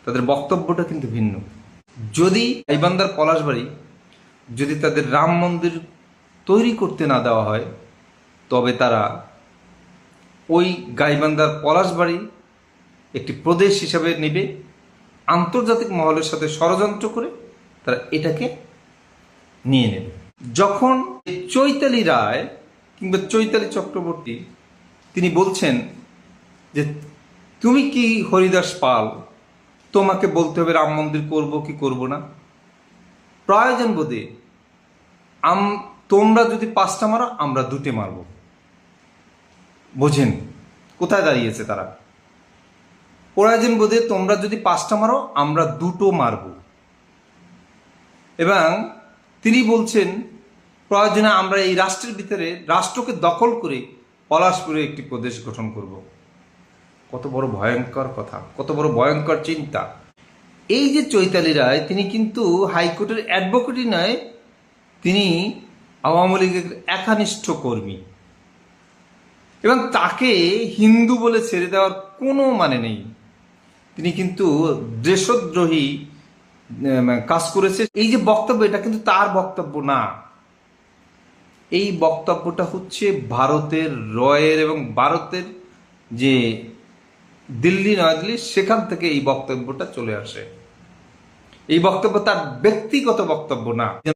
তাদের বক্তব্যটা কিন্তু ভিন্ন। যদি গাইবান্ধার পলাশবাড়ি যদি তাদের রাম মন্দির তৈরি করতে না দেওয়া হয়, তবে তারা ওই গাইবান্ধার পলাশবাড়ি একটি প্রদেশ হিসাবে নেবে, আন্তর্জাতিক মহলের সাথে ষড়যন্ত্র করে তারা এটাকে নিয়ে নেবে। যখন চৈতালি রায় কিংবা চৈতালি চক্রবর্তী তিনি বলছেন যে তুমি কি হরিদাস পাল, তোমাকে বলতে হবে রাম মন্দির করব কি করব না, প্রয়োজন বোধে তোমরা যদি 5টা মারো আমরা 2টে মারব। বোঝেন কোথায় দাঁড়িয়েছে তারা? প্রয়োজন বোধে তোমরা যদি 5টা মারো আমরা 2টো মারব। এবং তিনি বলছেন প্রয়োজনে আমরা এই রাষ্ট্রের ভিতরে রাষ্ট্রকে দখল করে পলাশপুরে একটি প্রদেশ গঠন করব। কত বড় ভয়ঙ্কর কথা, কত বড় ভয়ঙ্কর চিন্তা। এই যে চৈতালি রায়, তিনি কিন্তু হাইকোর্টের অ্যাডভোকেটই নয়, তিনি আওয়ামী লীগের একানিষ্ঠ কর্মী, এবং তাকে হিন্দু বলে ছেড়ে দেওয়ার কোনো মানে নেই। তিনি কিন্তু দেশদ্রোহী কাজ করেছে। এই যে বক্তব্য, এটা কিন্তু তার বক্তব্য না। এই বক্তব্যটা হচ্ছে ভারতের রয়ের এবং ভারতের যে দিল্লি নয়াদিল্লি, সেখান থেকে এই বক্তব্যটা চলে আসে। এই বক্তব্য তার ব্যক্তিগত বক্তব্য না।